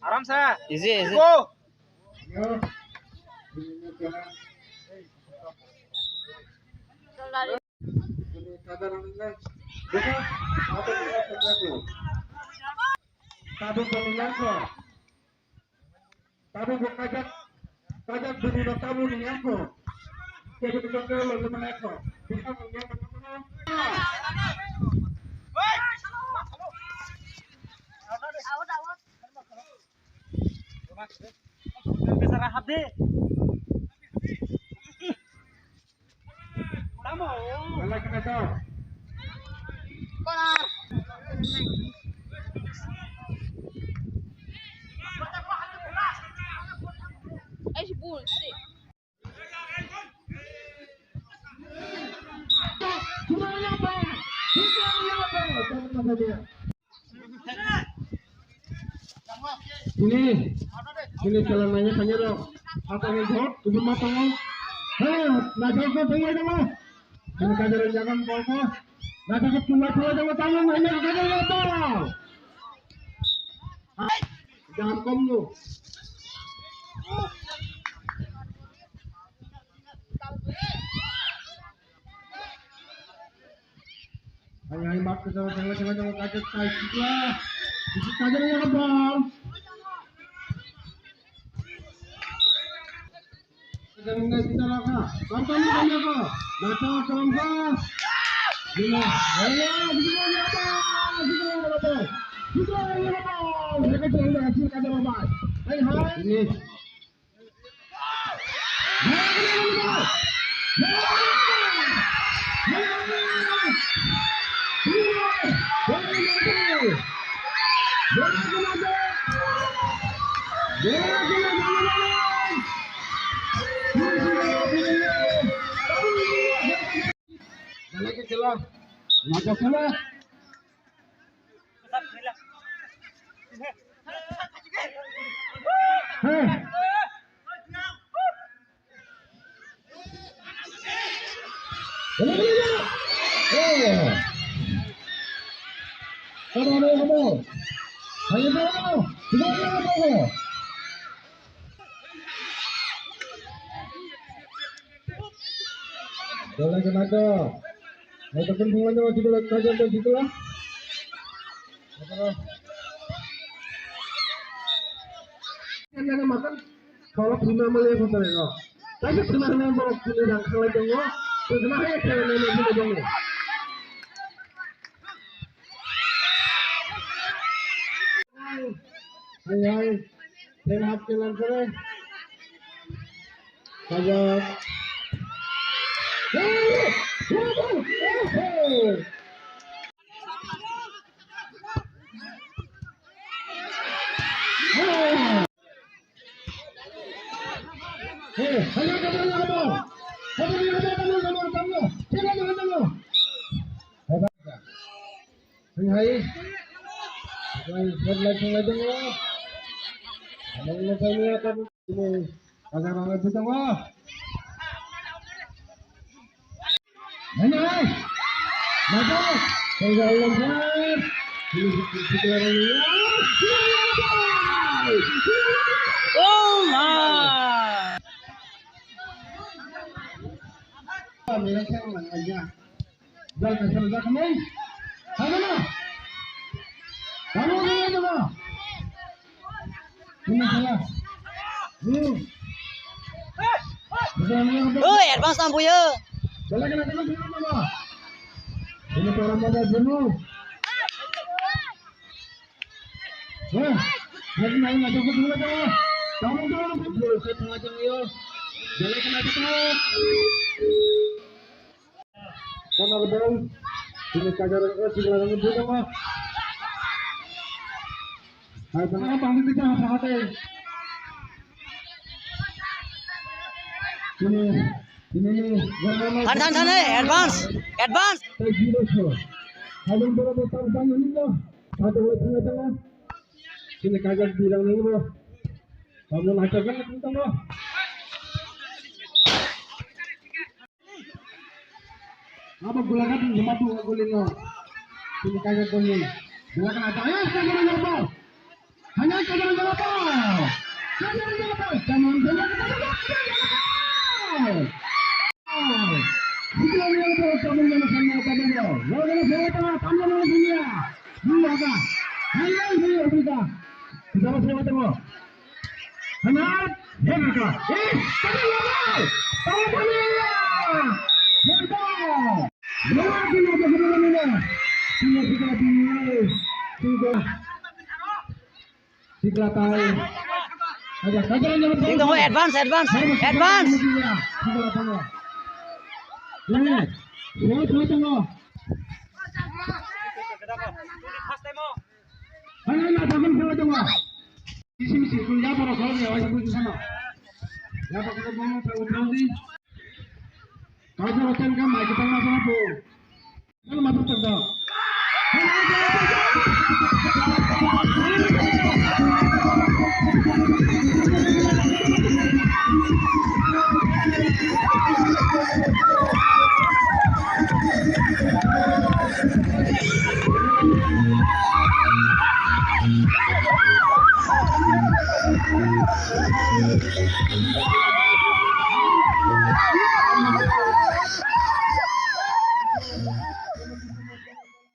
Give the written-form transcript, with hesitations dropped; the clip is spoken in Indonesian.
आराम से easy easy go Ini celananya hanya dong. Apa yang hot? Ibu matang. Hei, nak jaga tinggal dong. Ini kajaran jangan kau. Nak jaga cuma jangan tangan hanya kajaran apa? Jangan kamu. Hanya mak kita jangan kajet kai kita. Ini kajaran yang apa? Jangan kita laka. Kamu tanya apa? Mata keramba. Bila, ayo, bisa apa? Bisa apa? Bisa apa? Mereka jangan hasil kader apa? Hai hai. Ini. Boleh kenaga. Ada pentingnya waktu kita kajian dari situ lah. Jangan makan kalau prima melihat hotel itu. Tapi prima yang baru punya dan kalau jangan, sebenarnya saya ini punya jangan. Hai, saya nak jalan sore. Saja. oh my Mereka orang aja. Jangan serta kamu. Kamu mana? Kamu mana coba? Ini salah. advance lampu ya. Boleh kena dulu coba. Ini orang muda dulu. Lagi main aja dulu coba. Kamu dulu ke tengah jam yo. Boleh kena cepat. Karena lebih Sini kajaran ke sebelah kanan dulu mah. Hai tengah panggil kita hati. Sini nih. Sana, advance. Terjilo so. Kalau berada tangkang ini loh. Satu lagi tengah. Sini kajar bilang ini loh. Kamu lancarkan tentang loh. Apa gulakan cuma tuh gulin loh. Sini kajar gulin. Gulakan aja. Ayo kajaran apa? Hanya kajaran apa? Kajaran apa? Jangan bilang kajaran. Kamu jangan sama apa dulu. Jangan sama kamu jangan dunia. Dunia kan? Hanya dunia kita. Kita sama tengok. Hanya mereka. Kamu apa? Kamu mereka. Luar kita bagaimana ini? Sudah tinggi. Sudah. Dikelatai. Aja, kajaran jangan. Tunggu advance. Ini, semua tengok. Ayo, jangan semua tengok. Isi, kuliah para orang ya, wajib di sana. Ya, pak kita mau berhenti. Kalau jalan kan, mari kita masuk. Kalau masuk tengok.